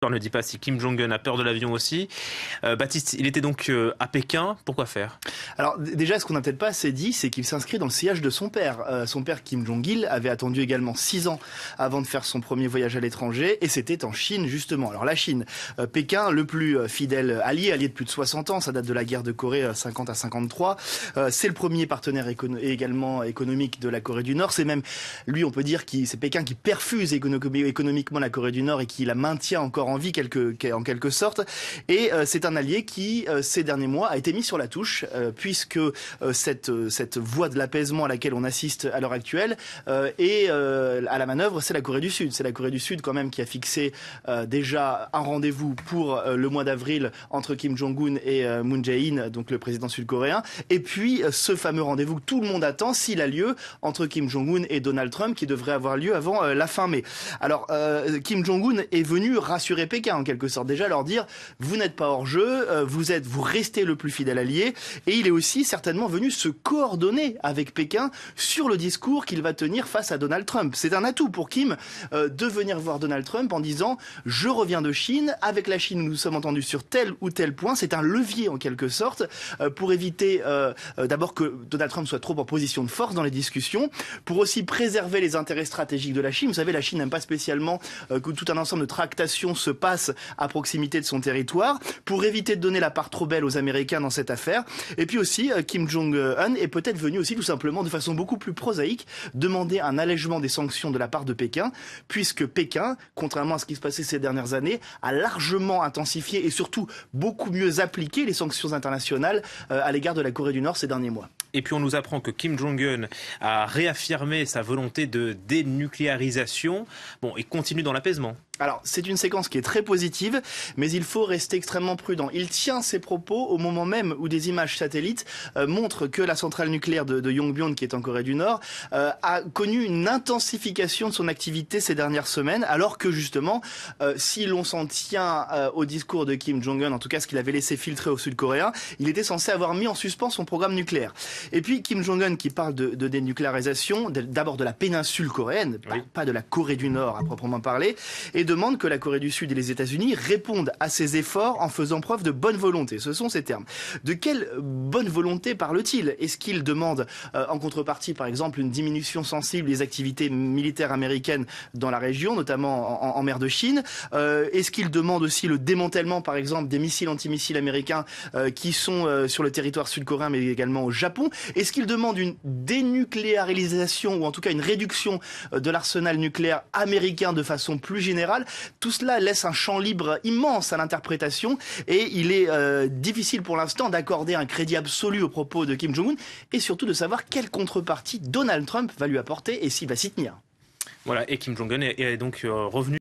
On ne dit pas si Kim Jong-un a peur de l'avion aussi. Baptiste, il était donc à Pékin. Pourquoi faire? Alors déjà, ce qu'on n'a peut-être pas assez dit, c'est qu'il s'inscrit dans le sillage de son père. Son père, Kim Jong-il, avait attendu également 6 ans avant de faire son premier voyage à l'étranger, et c'était en Chine, justement. Alors la Chine, Pékin, le plus fidèle allié de plus de 60 ans, ça date de la guerre de Corée 50 à 53. C'est le premier partenaire également économique de la Corée du Nord. C'est même, lui, on peut dire que c'est Pékin qui perfuse économiquement la Corée du Nord et qui la maintient encore en vie en quelque sorte. Et c'est un allié qui, ces derniers mois, a été mis sur la touche, puisque cette voie de l'apaisement à laquelle on assiste à l'heure actuelle est à la manœuvre, c'est la Corée du Sud. C'est la Corée du Sud quand même qui a fixé déjà un rendez-vous pour le mois d'avril entre Kim Jong-un et Moon Jae-in, donc le président sud-coréen. Et puis ce fameux rendez-vous que tout le monde attend, s'il a lieu, entre Kim Jong-un et Donald Trump, qui devrait avoir lieu avant la fin mai. Alors Kim Jong-un est venu rassurer Pékin en quelque sorte, déjà leur dire vous n'êtes pas hors jeu, vous restez le plus fidèle allié, et il est aussi certainement venu se coordonner avec Pékin sur le discours qu'il va tenir face à Donald Trump. C'est un atout pour Kim de venir voir Donald Trump en disant je reviens de Chine, avec la Chine nous nous sommes entendus sur tel ou tel point. C'est un levier en quelque sorte pour éviter d'abord que Donald Trump soit trop en position de force dans les discussions, pour aussi préserver les intérêts stratégiques de la Chine. Vous savez, la Chine n'aime pas spécialement que tout un ensemble de tractations se passe à proximité de son territoire, pour éviter de donner la part trop belle aux Américains dans cette affaire. Et puis aussi, Kim Jong-un est peut-être venu aussi tout simplement de façon beaucoup plus prosaïque demander un allègement des sanctions de la part de Pékin, puisque Pékin, contrairement à ce qui se passait ces dernières années, a largement intensifié et surtout beaucoup mieux appliqué les sanctions internationales à l'égard de la Corée du Nord ces derniers mois. Et puis on nous apprend que Kim Jong-un a réaffirmé sa volonté de dénucléarisation. Bon, et continue dans l'apaisement. Alors, c'est une séquence qui est très positive, mais il faut rester extrêmement prudent. Il tient ses propos au moment même où des images satellites montrent que la centrale nucléaire de Yongbyon, qui est en Corée du Nord, a connu une intensification de son activité ces dernières semaines, alors que justement, si l'on s'en tient au discours de Kim Jong-un, en tout cas ce qu'il avait laissé filtrer aux Sud-Coréens, il était censé avoir mis en suspens son programme nucléaire. Et puis Kim Jong-un qui parle de dénucléarisation, d'abord de la péninsule coréenne, oui, pas de la Corée du Nord à proprement parler, et demande que la Corée du Sud et les États-Unis répondent à ces efforts en faisant preuve de bonne volonté. Ce sont ces termes. De quelle bonne volonté parle-t-il? Est-ce qu'il demande en contrepartie, par exemple, une diminution sensible des activités militaires américaines dans la région, notamment en mer de Chine? Est-ce qu'il demande aussi le démantèlement, par exemple, des missiles antimissiles américains qui sont sur le territoire sud-coréen, mais également au Japon? Est-ce qu'il demande une dénucléarisation, ou en tout cas une réduction de l'arsenal nucléaire américain de façon plus générale? Tout cela laisse un champ libre immense à l'interprétation, et il est difficile pour l'instant d'accorder un crédit absolu aux propos de Kim Jong-un, et surtout de savoir quelle contrepartie Donald Trump va lui apporter et s'il va s'y tenir. Voilà, et Kim Jong-un est donc revenu